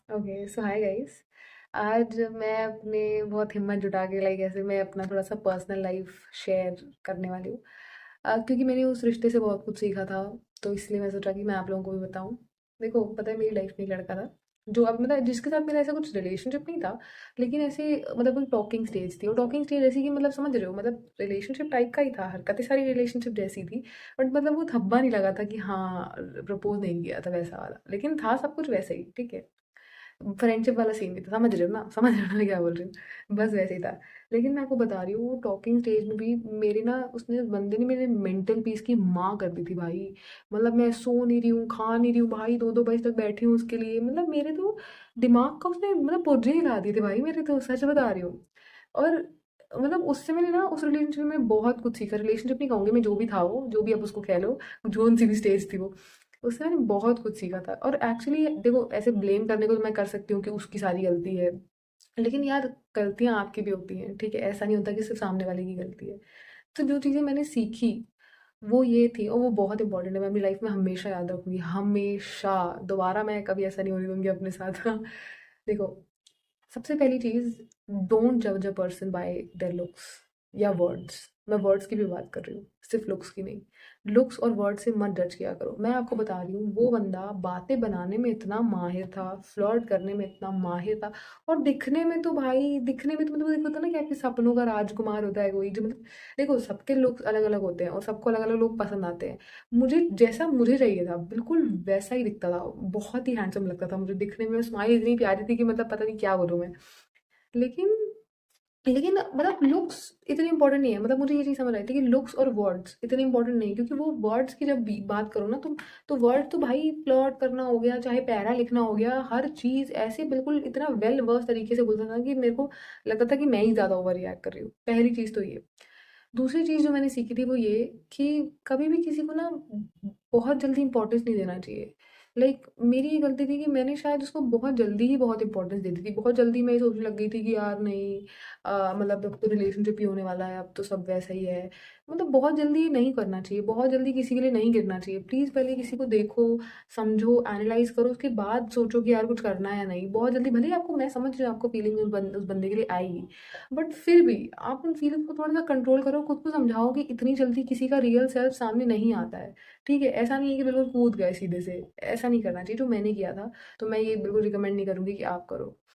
Okay, सो hi guys. आज मैं अपने बहुत हिम्मत जुटा के ऐसे मैं अपना थोड़ा सा पर्सनल लाइफ शेयर करने वाली हूँ। क्योंकि मैंने उस रिश्ते से बहुत कुछ सीखा था, तो इसलिए मैं सोचा कि मैं आप लोगों को भी बताऊँ। देखो, पता है मेरी लाइफ में एक लड़का था जो अब मतलब जिसके साथ मेरा ऐसा कुछ रिलेशनशिप नहीं था, लेकिन ऐसे मतलब एक टॉकिंग स्टेज थी। और टॉकिंग स्टेज ऐसी कि मतलब समझ रहे हो, मतलब रिलेशनशिप टाइप का ही था, हरकतें सारी रिलेशनशिप जैसी थी। बट मतलब वो धब्बा नहीं लगा था कि हाँ, प्रपोज नहीं किया था वैसा वाला, लेकिन था सब कुछ वैसे ही, ठीक है। फ्रेंडशिप वाला सीन भी था, समझ रहे हो ना, समझ रहे हो ना मैं क्या बोल रही हूँ, बस वैसे ही था। लेकिन मैं आपको बता रही हूँ, वो टॉकिंग स्टेज में भी मेरे ना उसने, उस बंदे ने मेरे मेंटल पीस की माँ कर दी थी भाई। मतलब मैं सो नहीं रही हूँ, खा नहीं रही हूँ भाई, 2-2 बजे तक बैठी हूँ उसके लिए। मतलब मेरे तो दिमाग का उसने मतलब पुर्जे हिला दिए थे भाई मेरे, तो सच बता रही हूँ। और मतलब उससे मैंने ना उस रिलेशनशिप में बहुत कुछ सीखा। रिलेशनशिप नहीं कहूँगी मैं, जो भी था वो, जो भी आप उसको कह लो, जोन सी भी स्टेज थी वो, उससे मैंने बहुत कुछ सीखा था। और एक्चुअली देखो, ऐसे ब्लेम करने को तो मैं कर सकती हूँ कि उसकी सारी गलती है, लेकिन यार गलतियाँ आपकी भी होती हैं, ठीक है। ऐसा नहीं होता कि सिर्फ सामने वाले की गलती है। तो जो चीज़ें मैंने सीखी वो ये थी, और वो बहुत इंपॉर्टेंट है, मैं अपनी लाइफ में हमेशा याद रखूंगी, हमेशा। दोबारा मैं कभी ऐसा नहीं होने दूंगी अपने साथ। देखो, सबसे पहली चीज़, डोंट जज a person by there looks या वर्ड्स। मैं वर्ड्स की भी बात कर रही हूँ, सिर्फ लुक्स की नहीं। लुक्स और वर्ड से मत जज किया करो। मैं आपको बता रही हूँ, वो बंदा बातें बनाने में इतना माहिर था, फ्लर्ट करने में इतना माहिर था। और दिखने में तो भाई, दिखने में तो मतलब देखो, होता है ना कि आपके सपनों का राजकुमार होता है कोई, जो मतलब देखो, सबके लुक्स अलग अलग होते हैं और सबको अलग अलग लोग पसंद आते हैं। मुझे जैसा मुझे चाहिए था बिल्कुल वैसा ही दिखता था। बहुत ही हैंडसम लगता था मुझे दिखने में, स्माइल इतनी प्यारी थी कि मतलब पता नहीं क्या बोलूँ मैं। लेकिन लेकिन मतलब लुक्स इतने इंपॉर्टेंट नहीं है। मतलब मुझे ये चीज़ समझ आई थी कि लुक्स और वर्ड्स इतने इंपॉर्टेंट नहीं है, क्योंकि वो वर्ड्स की जब बात करो ना तुम, तो वर्ड तो भाई फ्लर्ट करना हो गया, चाहे पैरा लिखना हो गया, हर चीज़ ऐसे बिल्कुल इतना वेल वर्स तरीके से बोलता था कि मेरे को लगता था कि मैं ही ज़्यादा ओवर रिएक्ट कर रही हूँ। पहली चीज़ तो ये। दूसरी चीज़ जो मैंने सीखी थी वो ये, कि कभी भी किसी को ना बहुत जल्दी इंपॉर्टेंस नहीं देना चाहिए। लाइक मेरी ये गलती थी कि मैंने शायद उसको बहुत जल्दी ही बहुत इंपॉर्टेंस दे दी थी। बहुत जल्दी मैं ये सोचने लग गई थी कि यार नहीं, मतलब अब तो रिलेशनशिप ही होने वाला है, अब तो सब वैसा ही है। मतलब बहुत जल्दी नहीं करना चाहिए, बहुत जल्दी किसी के लिए नहीं गिरना चाहिए। प्लीज़ पहले किसी को देखो, समझो, एनालाइज करो, उसके बाद सोचो कि यार कुछ करना है या नहीं। बहुत जल्दी भले ही आपको, मैं समझ रही हूँ आपको फीलिंग उस बंदे के लिए आएगी, बट फिर भी आप उन फीलिंग्स को थोड़ा सा कंट्रोल करो, खुद को समझाओ कि इतनी जल्दी किसी का रियल सेल्फ सामने नहीं आता है। ठीक है, ऐसा नहीं है कि बिल्कुल कूद गए सीधे से, ऐसा नहीं करना चाहिए जो मैंने किया था। तो मैं ये बिल्कुल रिकमेंड नहीं करूंगी कि आप करो।